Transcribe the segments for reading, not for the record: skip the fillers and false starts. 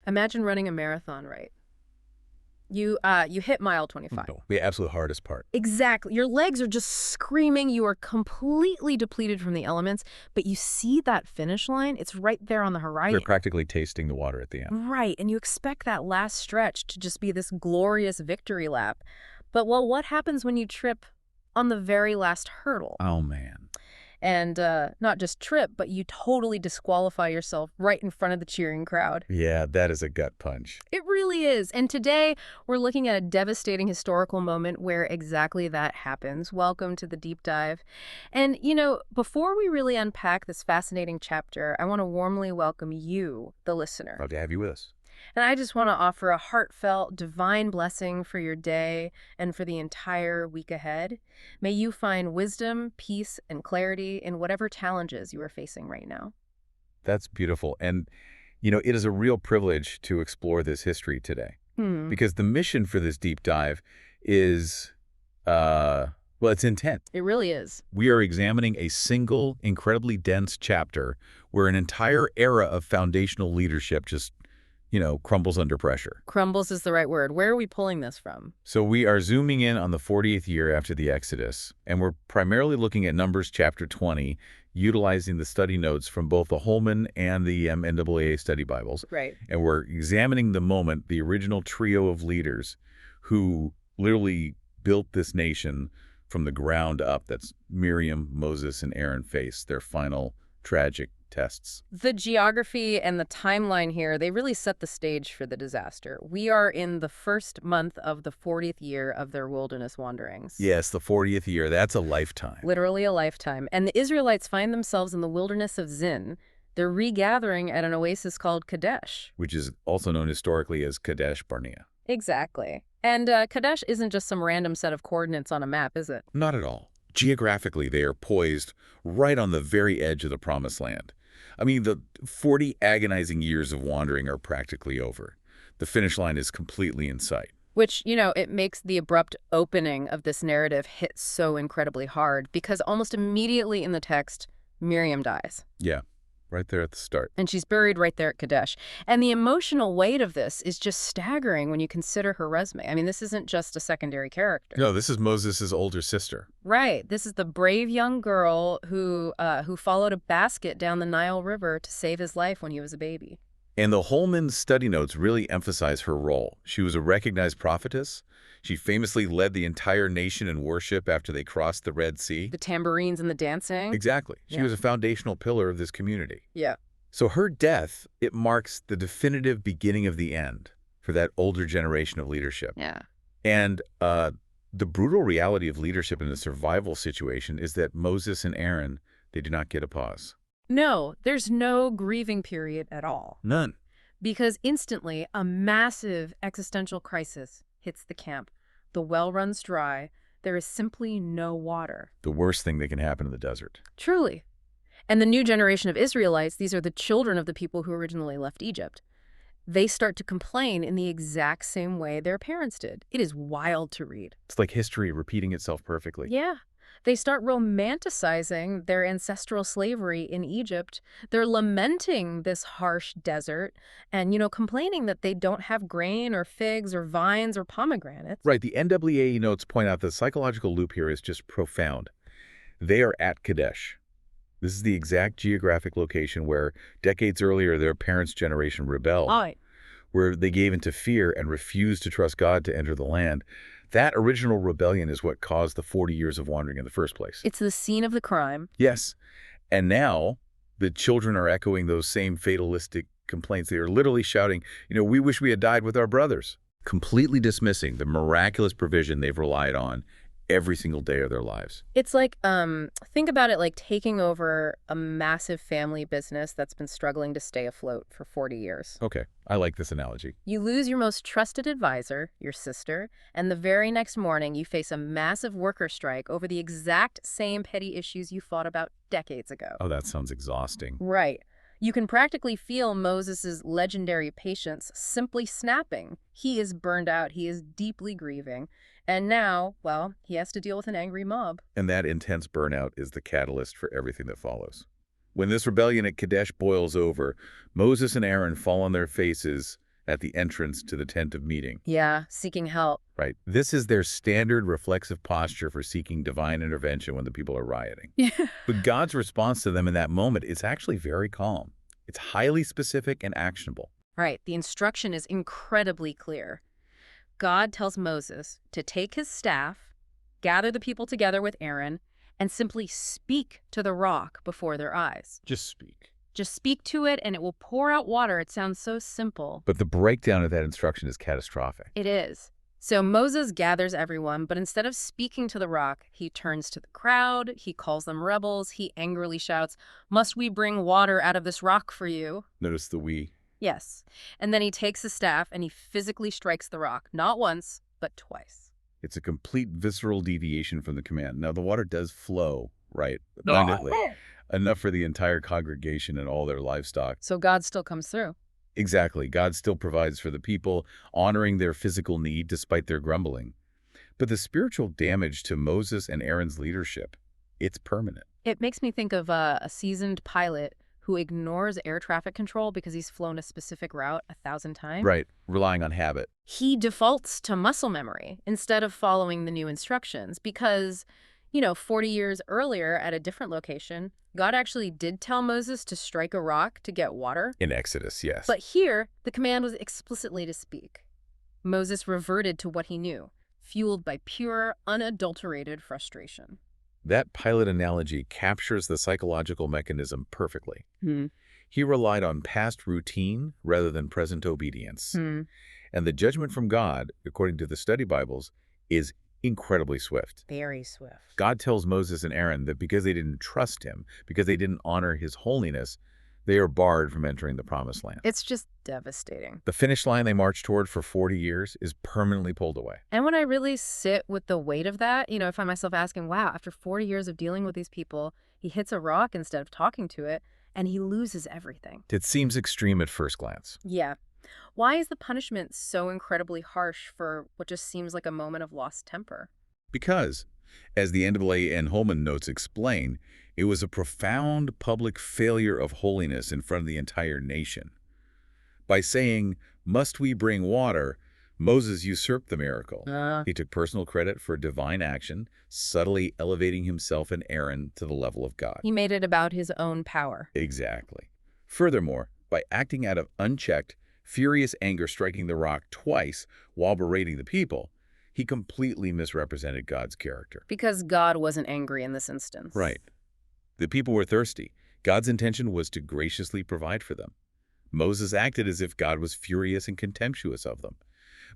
Imagine running a marathon, right? You hit mile 25. No, the absolute hardest part. Exactly. Your legs are just screaming. You are completely depleted from the elements, but you see that finish line. It's right there on the You're horizon. practically tasting the water at the end. Right, and you expect that last stretch to just be this glorious victory lap. But, well, what happens when you trip on the very last hurdle? Oh, man. And not just trip, but you totally disqualify yourself right in front of the cheering crowd. Yeah, that is a gut punch. It really is. And today, we're looking at a devastating historical moment where exactly that happens. Welcome to the deep dive. And, before we really unpack this fascinating chapter, I want to warmly welcome you, the listener. Glad to have you with us. And I just want to offer a heartfelt, divine blessing for your day and for the entire week ahead. May you find wisdom, peace, and clarity in whatever challenges you are facing right now. That's beautiful. And, it is a real privilege to explore this history today. Because the mission for this deep dive is, it's intense. It really is. We are examining a single, incredibly dense chapter where an entire era of foundational leadership just crumbles under pressure. Crumbles is the right word. Where are we pulling this from? So we are zooming in on the 40th year after the Exodus, and we're primarily looking at Numbers chapter 20, utilizing the study notes from both the Holman and the NAAA study Bibles. Right. And we're examining the moment the original trio of leaders who literally built this nation from the ground up. That's Miriam, Moses, and Aaron face their final tragic tests. The geography and the timeline here, they really set the stage for the disaster. We are in the first month of the 40th year of their wilderness wanderings. Yes, the 40th year. That's a lifetime. Literally a lifetime. And the Israelites find themselves in the wilderness of Zin. They're regathering at an oasis called Kadesh. Which is also known historically as Kadesh Barnea. Exactly. And Kadesh isn't just some random set of coordinates on a map, is it? Not at all. Geographically, they are poised right on the very edge of the Promised Land. I mean, the 40 agonizing years of wandering are practically over. The finish line is completely in sight. Which, it makes the abrupt opening of this narrative hit so incredibly hard because almost immediately in the text, Miriam dies. Yeah, right there at the start. And she's buried right there at Kadesh. And the emotional weight of this is just staggering when you consider her resume. I mean, this isn't just a secondary character. No, this is Moses' older sister. Right. This is the brave young girl who followed a basket down the Nile River to save his life when he was a baby. And the Holman study notes really emphasize her role. She was a recognized prophetess. She famously led the entire nation in worship after they crossed the Red Sea. The tambourines and the dancing. Exactly. She Yeah. was a foundational pillar of this community. Yeah. So her death, it marks the definitive beginning of the end for that older generation of leadership. Yeah. And the brutal reality of leadership in a survival situation is that Moses and Aaron, they do not get a pause. No, there's no grieving period at all. None. Because instantly, a massive existential crisis hits the camp. The well runs dry. There is simply no water. The worst thing that can happen in the desert. Truly. And the new generation of Israelites, these are the children of the people who originally left Egypt. They start to complain in the exact same way their parents did. It is wild to read. It's like history repeating itself perfectly. Yeah. They start romanticizing their ancestral slavery in Egypt. They're lamenting this harsh desert and, complaining that they don't have grain or figs or vines or pomegranates. Right. The NAAA notes point out the psychological loop here is just profound. They are at Kadesh. This is the exact geographic location where decades earlier their parents' generation rebelled, where they gave into fear and refused to trust God to enter the land. That original rebellion is what caused the 40 years of wandering in the first place. It's the scene of the crime. Yes. And now the children are echoing those same fatalistic complaints. They are literally shouting, we wish we had died with our brothers, completely dismissing the miraculous provision they've relied on every single day of their lives. It's like, think about it like taking over a massive family business that's been struggling to stay afloat for 40 years. Okay, I like this analogy. You lose your most trusted advisor, your sister, and the very next morning you face a massive worker strike over the exact same petty issues you fought about decades ago. Oh, that sounds exhausting. Right. You can practically feel Moses' legendary patience simply snapping. He is burned out. He is deeply grieving. And now, well, he has to deal with an angry mob. And that intense burnout is the catalyst for everything that follows. When this rebellion at Kadesh boils over, Moses and Aaron fall on their faces at the entrance to the tent of meeting. Yeah, seeking help. Right. This is their standard reflexive posture for seeking divine intervention when the people are rioting. Yeah. But God's response to them in that moment is actually very calm. It's highly specific and actionable. Right, the instruction is incredibly clear. God tells Moses to take his staff, gather the people together with Aaron, and simply speak to the rock before their eyes. Just speak. Just speak to it and it will pour out water. It sounds so simple. But the breakdown of that instruction is catastrophic. It is. So Moses gathers everyone, but instead of speaking to the rock, he turns to the crowd, he calls them rebels, he angrily shouts, "Must we bring water out of this rock for you?" Notice the we. Yes. And then he takes his staff and he physically strikes the rock, not once, but twice. It's a complete visceral deviation from the command. Now, the water does flow, right, abundantly, enough for the entire congregation and all their livestock. So God still comes through. Exactly. God still provides for the people, honoring their physical need despite their grumbling. But the spiritual damage to Moses and Aaron's leadership, it's permanent. It makes me think of a seasoned pilot who ignores air traffic control because he's flown a specific route 1,000 times. Right, relying on habit. He defaults to muscle memory instead of following the new instructions because, 40 years earlier at a different location, God actually did tell Moses to strike a rock to get water. In Exodus, yes. But here, the command was explicitly to speak. Moses reverted to what he knew, fueled by pure, unadulterated frustration. That pilot analogy captures the psychological mechanism perfectly. He relied on past routine rather than present obedience. And the judgment from God, according to the study Bibles, is incredibly swift. Very swift. God tells Moses and Aaron that because they didn't trust him, because they didn't honor his holiness, they are barred from entering the promised land. It's just devastating. The finish line they marched toward for 40 years is permanently pulled away. And when I really sit with the weight of that, I find myself asking, wow, after 40 years of dealing with these people, he hits a rock instead of talking to it, and he loses everything. It seems extreme at first glance. Yeah. Why is the punishment so incredibly harsh for what just seems like a moment of lost temper? Because, as the Endley and Holman notes explain, it was a profound public failure of holiness in front of the entire nation. By saying, "Must we bring water?" Moses usurped the miracle. He took personal credit for divine action, subtly elevating himself and Aaron to the level of God. He made it about his own power. Exactly. Furthermore, by acting out of unchecked, furious anger striking the rock twice while berating the people, he completely misrepresented God's character. Because God wasn't angry in this instance. Right. The people were thirsty. God's intention was to graciously provide for them. Moses acted as if God was furious and contemptuous of them.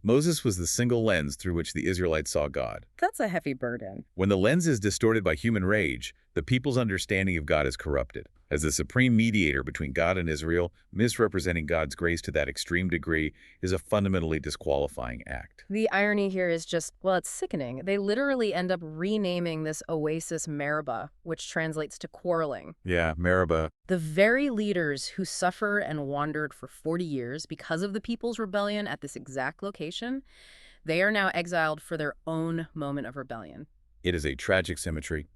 Moses was the single lens through which the Israelites saw God. That's a heavy burden. When the lens is distorted by human rage, the people's understanding of God is corrupted. As the supreme mediator between God and Israel, misrepresenting God's grace to that extreme degree is a fundamentally disqualifying act. The irony here is just, well, it's sickening. They literally end up renaming this oasis Meribah, which translates to quarreling. Yeah, Meribah. The very leaders who suffered and wandered for 40 years because of the people's rebellion at this exact location, they are now exiled for their own moment of rebellion. It is a tragic symmetry.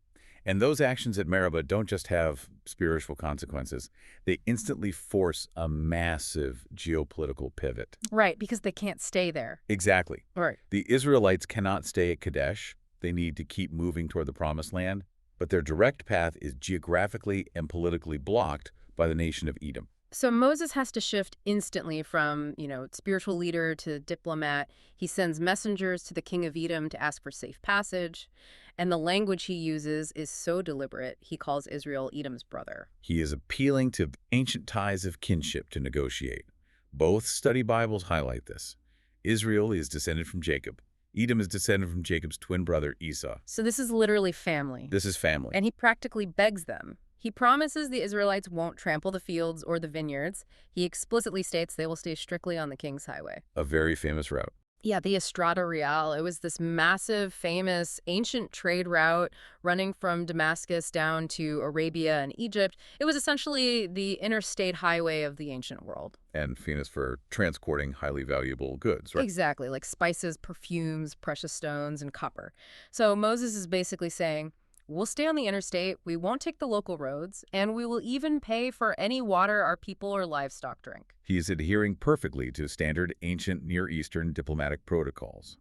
And those actions at Meribah don't just have spiritual consequences. They instantly force a massive geopolitical pivot. Right, because they can't stay there. Exactly. Right. The Israelites cannot stay at Kadesh. They need to keep moving toward the Promised Land. But their direct path is geographically and politically blocked by the nation of Edom. So Moses has to shift instantly from, spiritual leader to diplomat. He sends messengers to the king of Edom to ask for safe passage. And the language he uses is so deliberate, he calls Israel Edom's brother. He is appealing to ancient ties of kinship to negotiate. Both study Bibles highlight this. Israel is descended from Jacob. Edom is descended from Jacob's twin brother Esau. So this is literally family. This is family. And he practically begs them. He promises the Israelites won't trample the fields or the vineyards. He explicitly states they will stay strictly on the King's Highway. A very famous route. Yeah, the Estrada Real. It was this massive, famous, ancient trade route running from Damascus down to Arabia and Egypt. It was essentially the interstate highway of the ancient world. And famous for transporting highly valuable goods, right? Exactly, like spices, perfumes, precious stones, and copper. So Moses is basically saying, We'll stay on the interstate, we won't take the local roads, and we will even pay for any water our people or livestock drink. He is adhering perfectly to standard ancient Near Eastern diplomatic protocols.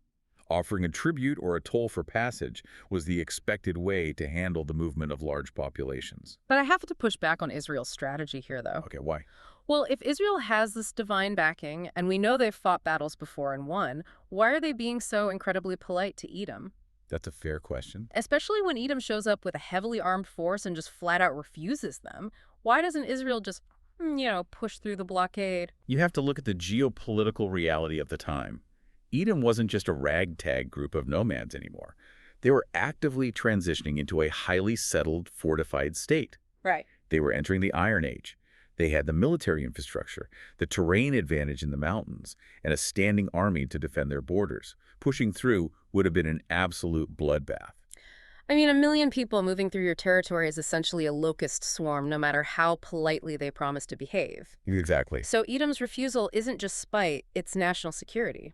Offering a tribute or a toll for passage was the expected way to handle the movement of large populations. But I have to push back on Israel's strategy here, though. Okay, why? Well, if Israel has this divine backing, and we know they've fought battles before and won, why are they being so incredibly polite to Edom? That's a fair question. Especially when Edom shows up with a heavily armed force and just flat out refuses them. Why doesn't Israel just, push through the blockade? You have to look at the geopolitical reality of the time. Edom wasn't just a ragtag group of nomads anymore. They were actively transitioning into a highly settled, fortified state. Right. They were entering the Iron Age. They had the military infrastructure, the terrain advantage in the mountains, and a standing army to defend their borders. Pushing through would have been an absolute bloodbath. I mean, 1 million people moving through your territory is essentially a locust swarm, no matter how politely they promise to behave. Exactly. So Edom's refusal isn't just spite, it's national security.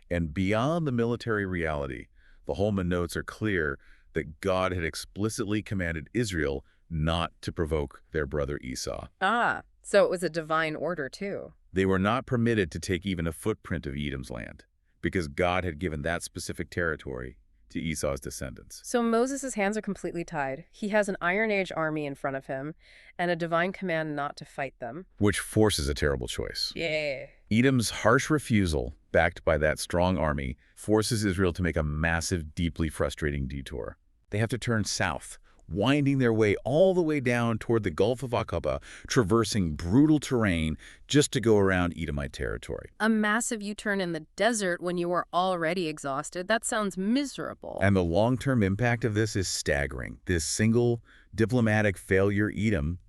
And beyond the military reality, the Holman notes are clear that God had explicitly commanded Israel not to provoke their brother Esau. Ah, so it was a divine order, too. They were not permitted to take even a footprint of Edom's land, because God had given that specific territory to Esau's descendants. So Moses' hands are completely tied. He has an Iron Age army in front of him, and a divine command not to fight them. Which forces a terrible choice. Yeah. Edom's harsh refusal, backed by that strong army, forces Israel to make a massive, deeply frustrating detour. They have to turn south, winding their way all the way down toward the Gulf of Aqaba, traversing brutal terrain just to go around Edomite territory. A massive U-turn in the desert when you are already exhausted. That sounds miserable. And the long-term impact of this is staggering. This single diplomatic failure, Edom,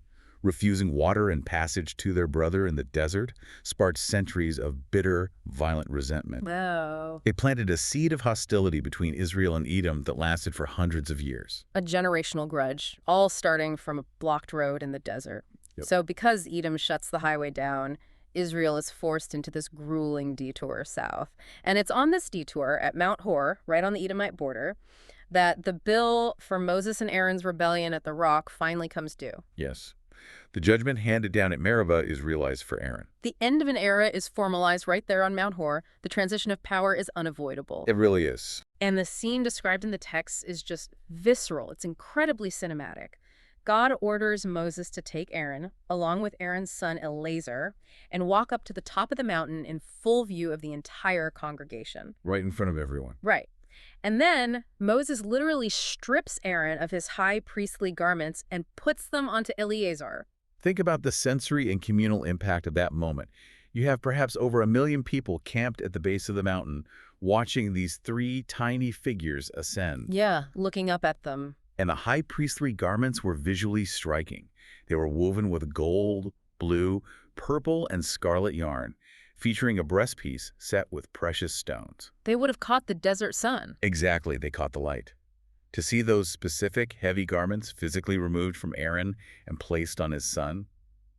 refusing water and passage to their brother in the desert, sparked centuries of bitter, violent resentment. Whoa. It planted a seed of hostility between Israel and Edom that lasted for hundreds of years. A generational grudge, all starting from a blocked road in the desert. Yep. So because Edom shuts the highway down, Israel is forced into this grueling detour south. And it's on this detour at Mount Hor, right on the Edomite border, that the bill for Moses and Aaron's rebellion at the rock finally comes due. Yes. The judgment handed down at Meribah is realized for Aaron. The end of an era is formalized right there on Mount Hor. The transition of power is unavoidable. It really is. And the scene described in the text is just visceral. It's incredibly cinematic. God orders Moses to take Aaron, along with Aaron's son Eleazar, and walk up to the top of the mountain in full view of the entire congregation. Right in front of everyone. Right. And then Moses literally strips Aaron of his high priestly garments and puts them onto Eleazar. Think about the sensory and communal impact of that moment. You have perhaps over 1 million people camped at the base of the mountain, watching these 3 tiny figures ascend. Yeah, looking up at them. And the high priestly garments were visually striking. They were woven with gold, blue, purple, and scarlet yarn, featuring a breastpiece set with precious stones. They would have caught the desert sun. Exactly, they caught the light. To see those specific heavy garments physically removed from Aaron and placed on his son,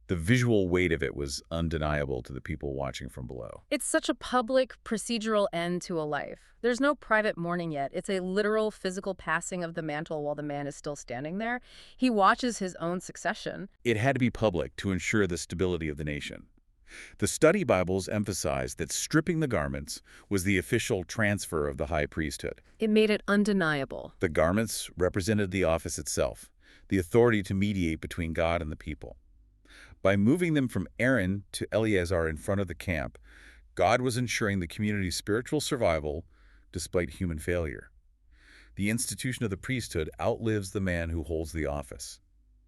the visual weight of it was undeniable to the people watching from below. It's such a public, procedural end to a life. There's no private mourning yet. It's a literal physical passing of the mantle while the man is still standing there. He watches his own succession. It had to be public to ensure the stability of the nation. The study Bibles emphasize that stripping the garments was the official transfer of the high priesthood. It made it undeniable. The garments represented the office itself, the authority to mediate between God and the people. By moving them from Aaron to Eleazar in front of the camp, God was ensuring the community's spiritual survival despite human failure. The institution of the priesthood outlives the man who holds the office.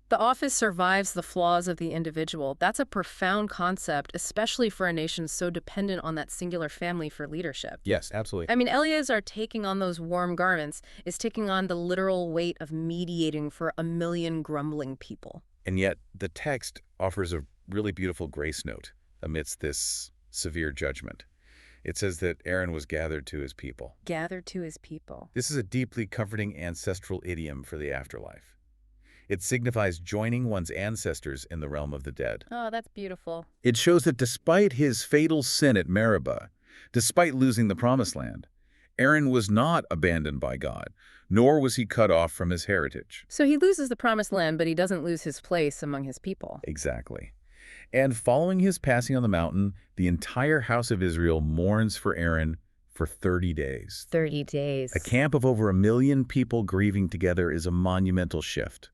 The office survives the flaws of the individual. That's a profound concept, especially for a nation so dependent on that singular family for leadership. Yes, absolutely. I mean, Eleazar taking on those warm garments is taking on the literal weight of mediating for 1 million grumbling people. And yet, the text offers a really beautiful grace note amidst this severe judgment. It says that Aaron was gathered to his people. Gathered to his people. This is a deeply comforting ancestral idiom for the afterlife. It signifies joining one's ancestors in the realm of the dead. Oh, that's beautiful. It shows that despite his fatal sin at Meribah, despite losing the promised land, Aaron was not abandoned by God, nor was he cut off from his heritage. So he loses the promised land, but he doesn't lose his place among his people. Exactly. And following his passing on the mountain, the entire house of Israel mourns for Aaron for 30 days. 30 days. A camp of over 1 million people grieving together is a monumental shift.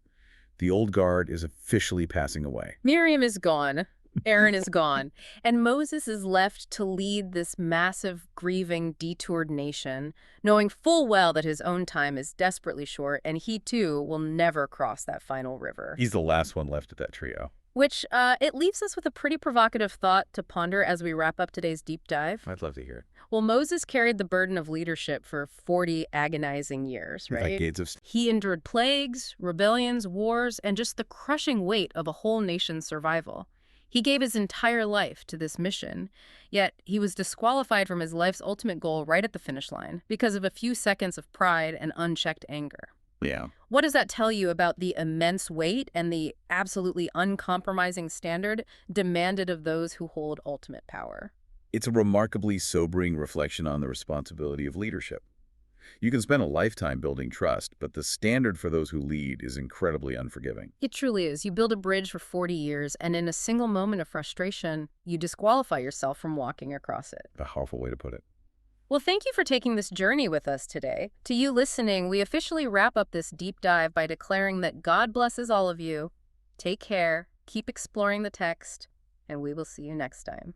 The old guard is officially passing away. Miriam is gone. Aaron is gone. And Moses is left to lead this massive, grieving, detoured nation, knowing full well that his own time is desperately short, and he too will never cross that final river. He's the last one left of that trio. Which, it leaves us with a pretty provocative thought to ponder as we wrap up today's deep dive. I'd love to hear it. Well, Moses carried the burden of leadership for 40 agonizing years, right? Decades of... He endured plagues, rebellions, wars, and just the crushing weight of a whole nation's survival. He gave his entire life to this mission, yet he was disqualified from his life's ultimate goal right at the finish line because of a few seconds of pride and unchecked anger. Yeah. What does that tell you about the immense weight and the absolutely uncompromising standard demanded of those who hold ultimate power? It's a remarkably sobering reflection on the responsibility of leadership. You can spend a lifetime building trust, but the standard for those who lead is incredibly unforgiving. It truly is. You build a bridge for 40 years, and in a single moment of frustration, you disqualify yourself from walking across it. A powerful way to put it. Well, thank you for taking this journey with us today. To you listening, we officially wrap up this deep dive by declaring that God blesses all of you. Take care, keep exploring the text, and we will see you next time.